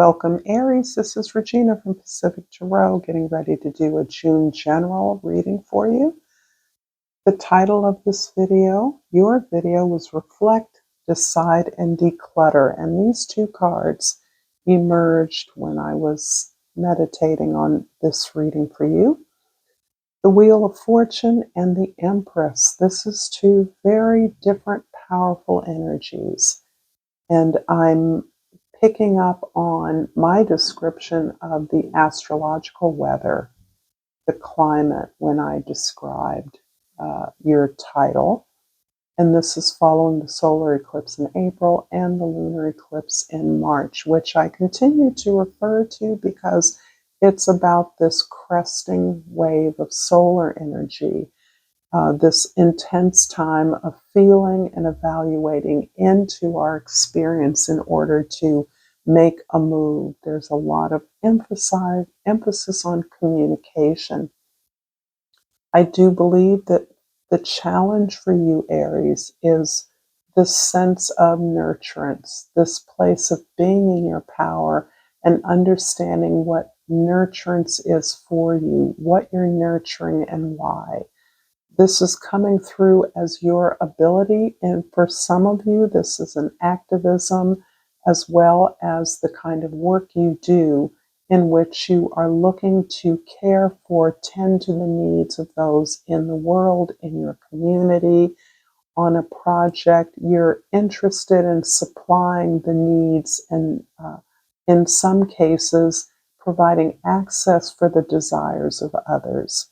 Welcome, Aries. This is Regina from Pacific Tarot, getting ready to do a June general reading for you. The title of this video, your video, was Reflect, Decide, and Declutter. And these two cards emerged when I was meditating on this reading for you. The Wheel of Fortune and the Empress. This is two very different, powerful energies. And I'm picking up on my description of the astrological weather, the climate, when I described your title. And this is following the solar eclipse in April and the lunar eclipse in March, which I continue to refer to because it's about this cresting wave of solar energy. This intense time of feeling and evaluating into our experience in order to make a move. There's a lot of emphasis on communication. I do believe that the challenge for you, Aries, is this sense of nurturance, this place of being in your power and understanding what nurturance is for you, what you're nurturing and why. This is coming through as your ability, and for some of you, this is an activism as well as the kind of work you do in which you are looking to care for, tend to the needs of those in the world, in your community, on a project. You're interested in supplying the needs and, in some cases, providing access for the desires of others.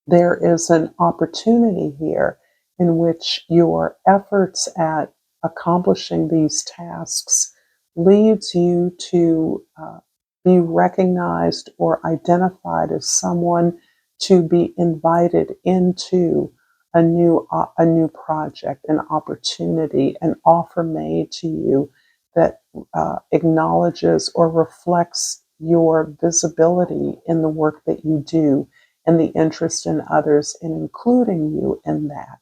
There is an opportunity here in which your efforts at accomplishing these tasks leads you to be recognized or identified as someone to be invited into a new project, an opportunity, an offer made to you that acknowledges or reflects your visibility in the work that you do and the interest in others in including you in that.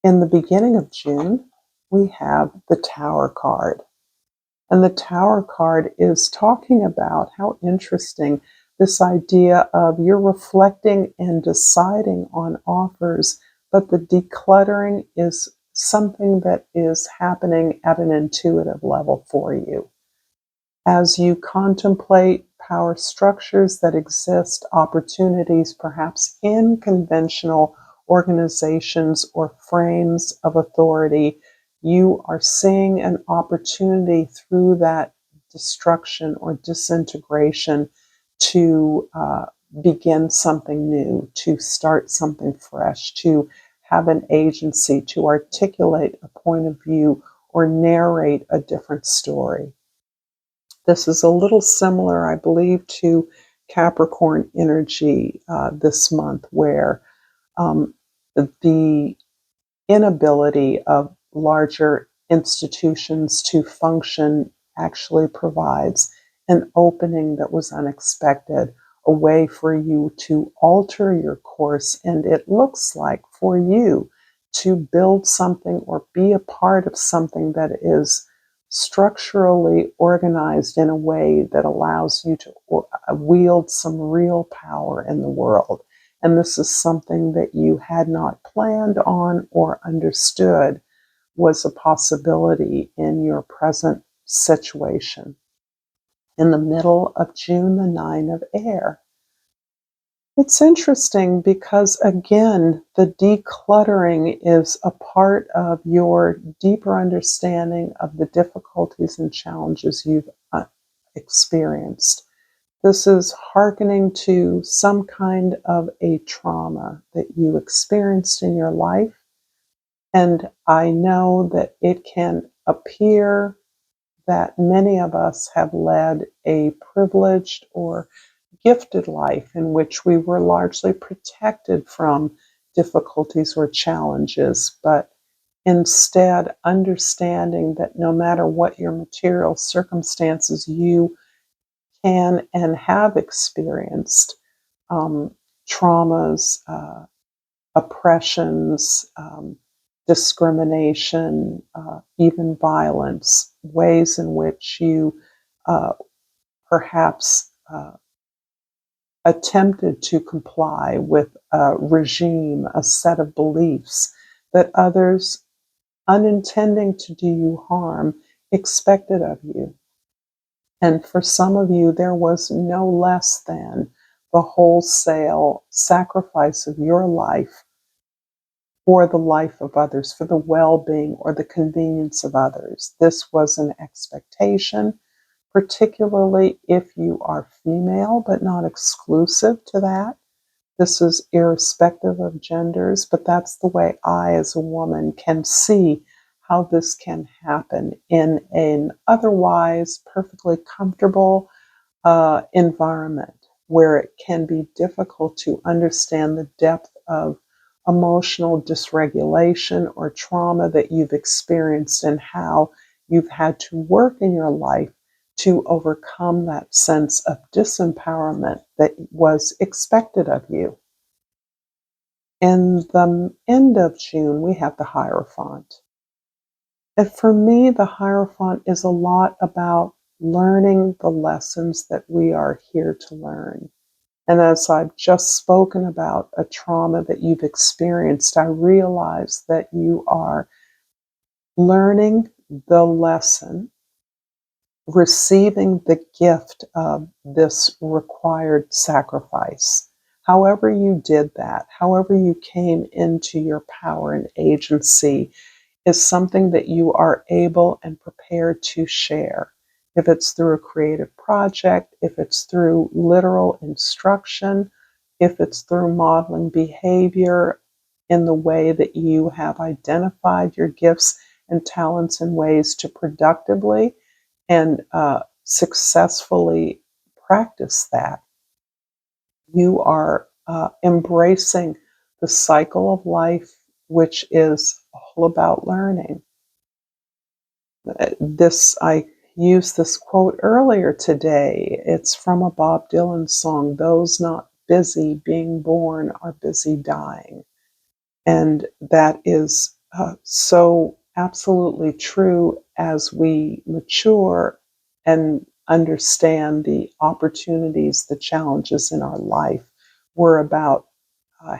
In the beginning of June, we have the Tower card. And the Tower card is talking about how interesting this idea of you're reflecting and deciding on offers, but the decluttering is something that is happening at an intuitive level for you. As you contemplate power structures that exist, opportunities perhaps in conventional organizations or frames of authority, you are seeing an opportunity through that destruction or disintegration to begin something new, to start something fresh, to have an agency, to articulate a point of view or narrate a different story. This is a little similar, I believe, to Capricorn energy this month, where the inability of larger institutions to function actually provides an opening that was unexpected, a way for you to alter your course. And it looks like for you to build something or be a part of something that is structurally organized in a way that allows you to wield some real power in the world. And this is something that you had not planned on or understood was a possibility in your present situation. In the middle of June, the 9 of Air. It's interesting because, again, the decluttering is a part of your deeper understanding of the difficulties and challenges you've experienced. This is hearkening to some kind of a trauma that you experienced in your life. And I know that it can appear that many of us have led a privileged or gifted life in which we were largely protected from difficulties or challenges, but instead understanding that no matter what your material circumstances, you can and have experienced traumas, oppressions, discrimination, even violence, ways in which you uh, perhaps attempted to comply with a regime, a set of beliefs that others, unintending to do you harm, expected of you. And for some of you, there was no less than the wholesale sacrifice of your life for the life of others, for the well being or the convenience of others. This was an expectation, particularly if you are female, but not exclusive to that. This is irrespective of genders, but that's the way I, as a woman, can see how this can happen in an otherwise perfectly comfortable environment where it can be difficult to understand the depth of emotional dysregulation or trauma that you've experienced and how you've had to work in your life to overcome that sense of disempowerment that was expected of you. In the end of June, we have the Hierophant. And for me, the Hierophant is a lot about learning the lessons that we are here to learn. And as I've just spoken about a trauma that you've experienced, I realize that you are learning the lesson, receiving the gift of this required sacrifice. However you did that, however you came into your power and agency, is something that you are able and prepared to share. If it's through a creative project, if it's through literal instruction, if it's through modeling behavior in the way that you have identified your gifts and talents and ways to productively and successfully practice that, you are embracing the cycle of life, which is all about learning. I used this quote earlier today. It's from a Bob Dylan song, "Those not busy being born are busy dying." And that is so absolutely true as we mature and understand the opportunities, the challenges in our life. We're about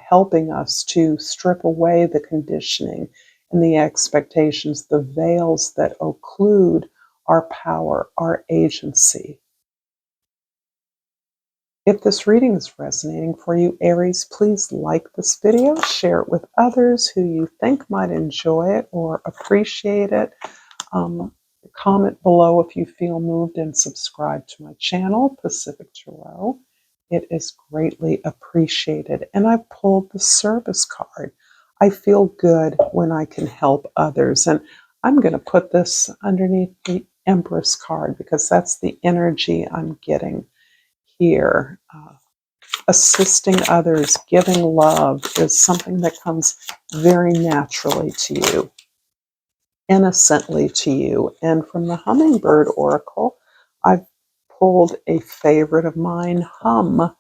helping us to strip away the conditioning and the expectations, the veils that occlude our power, our agency. If this reading is resonating for you, Aries, please like this video, share it with others who you think might enjoy it or appreciate it. Comment below if you feel moved and subscribe to my channel, Pacific Tarot. It is greatly appreciated. And I pulled the service card. I feel good when I can help others. And I'm going to put this underneath the Empress card because that's the energy I'm getting here. Assisting others, giving love is something that comes very naturally to you, innocently to you. And from the Hummingbird Oracle, I've pulled a favorite of mine, hum.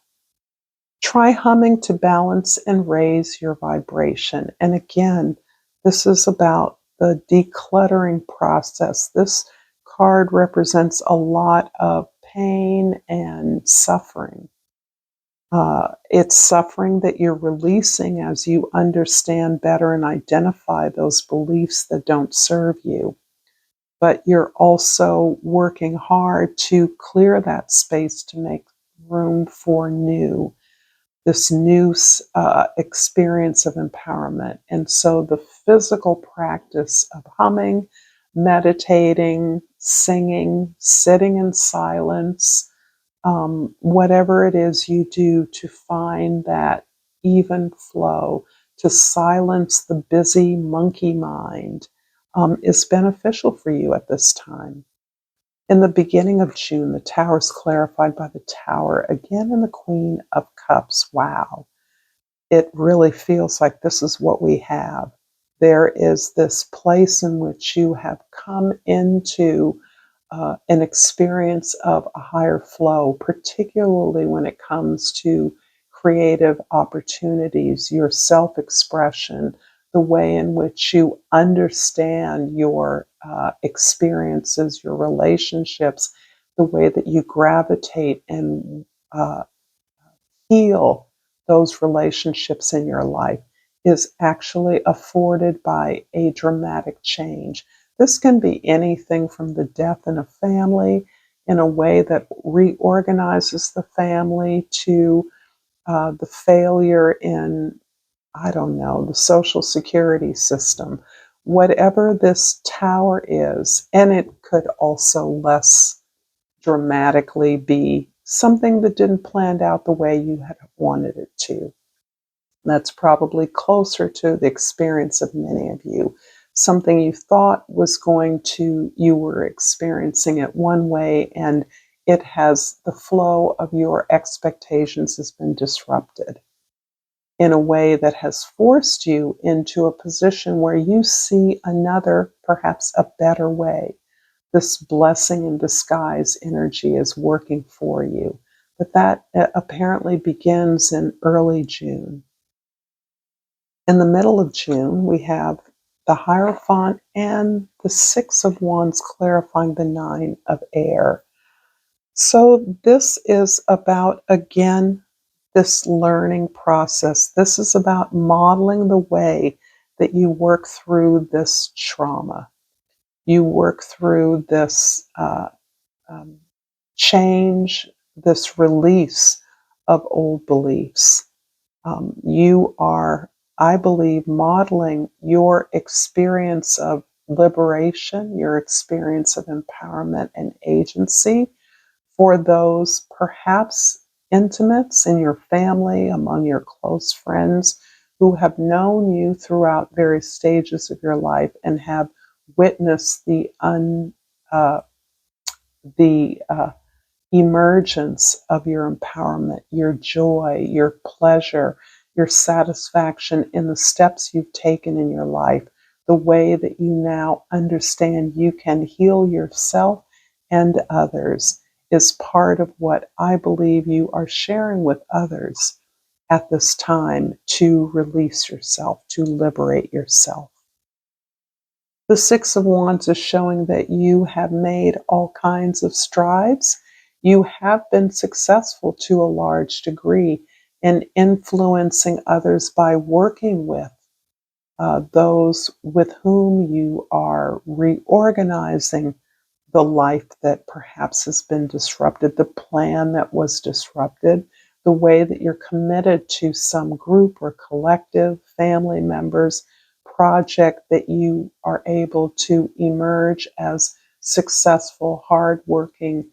Try humming to balance and raise your vibration. And again, this is about the decluttering process. This card represents a lot of pain and suffering. It's suffering that you're releasing as you understand better and identify those beliefs that don't serve you. But you're also working hard to clear that space to make room for this new experience of empowerment. And so the physical practice of humming, meditating, singing, sitting in silence, whatever it is you do to find that even flow, to silence the busy monkey mind, is beneficial for you at this time. In the beginning of June, the tower is clarified by the tower again in the Queen of Cups. Wow. It really feels like this is what we have. There is this place in which you have come into an experience of a higher flow, particularly when it comes to creative opportunities, your self expression, the way in which you understand your experiences, your relationships, the way that you gravitate and heal those relationships in your life is actually afforded by a dramatic change. This can be anything from the death in a family in a way that reorganizes the family to the failure in, I don't know, the social security system. Whatever this tower is, and it could also less dramatically be something that didn't plan out the way you had wanted it to. That's probably closer to the experience of many of you. Something you thought was going to, you were experiencing it one way, and it has, the flow of your expectations has been disrupted in a way that has forced you into a position where you see another, perhaps a better way. This blessing in disguise energy is working for you. But that apparently begins in early June. In the middle of June, we have the Hierophant and the Six of Wands clarifying the Nine of Air. So this is about, again, this learning process. This is about modeling the way that you work through this trauma. You work through this um, change, this release of old beliefs. You are, I believe, modeling your experience of liberation, your experience of empowerment and agency for those perhaps intimates in your family, among your close friends who have known you throughout various stages of your life and have witnessed uh, the emergence of your empowerment, your joy, your pleasure, your satisfaction in the steps you've taken in your life, the way that you now understand you can heal yourself and others is part of what I believe you are sharing with others at this time to release yourself, to liberate yourself. The Six of Wands is showing that you have made all kinds of strides. You have been successful to a large degree in influencing others by working with those with whom you are reorganizing the life that perhaps has been disrupted, the plan that was disrupted, the way that you're committed to some group or collective, family members, project that you are able to emerge as successful, hardworking,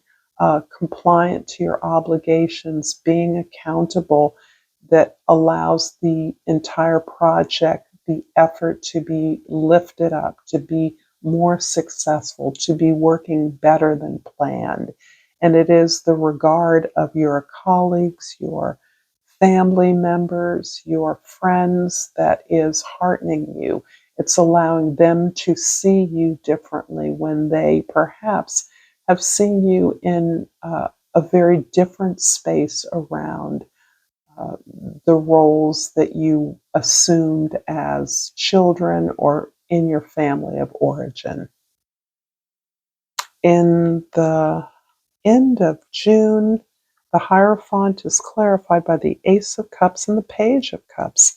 compliant to your obligations, being accountable, that allows the entire project, the effort to be lifted up, to be more successful, to be working better than planned. And it is the regard of your colleagues, your family members, your friends that is heartening you. It's allowing them to see you differently when they perhaps have seen you in a very different space around uh, the roles that you assumed as children or in your family of origin. In the end of June, the Hierophant is clarified by the Ace of Cups and the Page of Cups.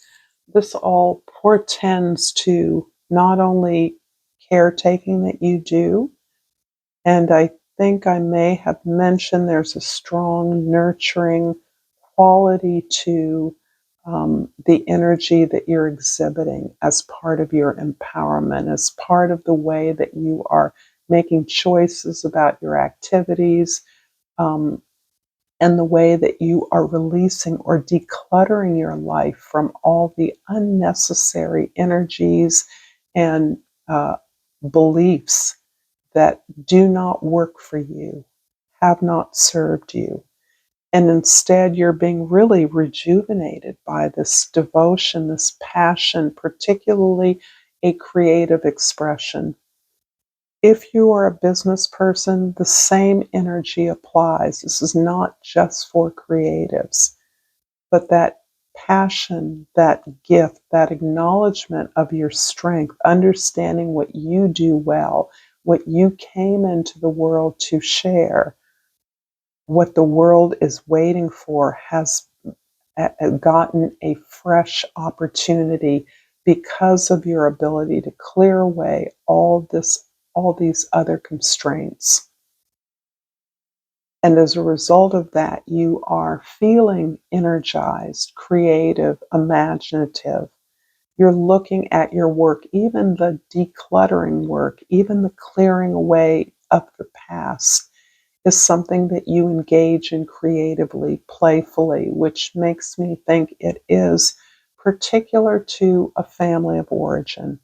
This all portends to not only caretaking that you do, and I think I may have mentioned there's a strong nurturing quality to the energy that you're exhibiting as part of your empowerment, as part of the way that you are making choices about your activities, um, and the way that you are releasing or decluttering your life from all the unnecessary energies and beliefs that do not work for you, have not served you. And instead, you're being really rejuvenated by this devotion, this passion, particularly a creative expression. If you are a business person, the same energy applies. This is not just for creatives, but that passion, that gift, that acknowledgement of your strength, understanding what you do well, what you came into the world to share, what the world is waiting for has gotten a fresh opportunity because of your ability to clear away all these other constraints. And as a result of that, you are feeling energized, creative, imaginative. You're looking at your work, even the decluttering work, even the clearing away of the past is something that you engage in creatively, playfully, which makes me think it is particular to a family of origin,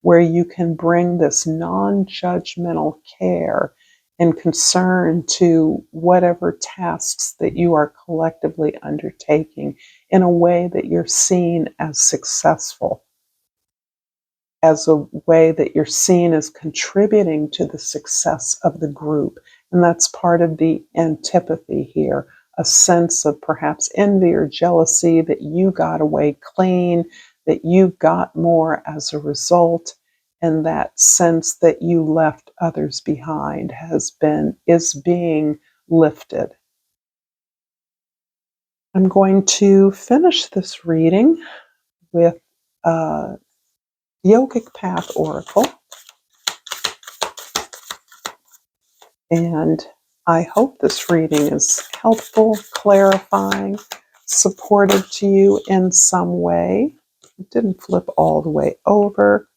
where you can bring this non-judgmental care and concern to whatever tasks that you are collectively undertaking in a way that you're seen as successful, as a way that you're seen as contributing to the success of the group. And that's part of the antipathy here, a sense of perhaps envy or jealousy that you got away clean, that you got more as a result, and that sense that you left others behind is being lifted. I'm going to finish this reading with a Yogic Path Oracle. And I hope this reading is helpful, clarifying, supportive to you in some way. It didn't flip all the way over,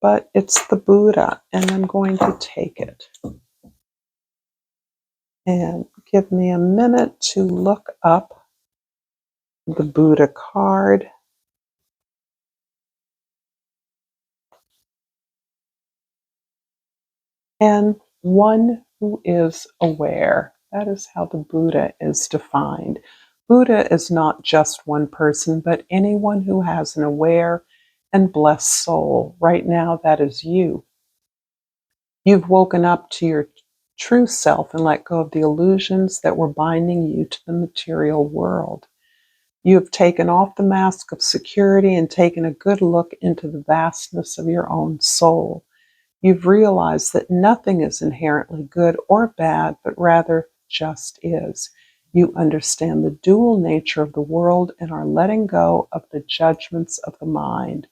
but it's the Buddha, and I'm going to take it. And give me a minute to look up the Buddha card. And one who is aware. That is how the Buddha is defined. Buddha is not just one person, but anyone who has an aware and blessed soul. Right now, that is you. You've woken up to your true self and let go of the illusions that were binding you to the material world. You have taken off the mask of security and taken a good look into the vastness of your own soul. You've realized that nothing is inherently good or bad, but rather just is. You understand the dual nature of the world and are letting go of the judgments of the mind.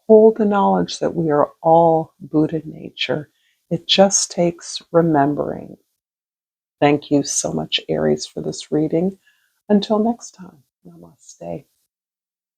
Hold the knowledge that we are all Buddha nature. It just takes remembering. Thank you so much, Aries, for this reading. Until next time, namaste.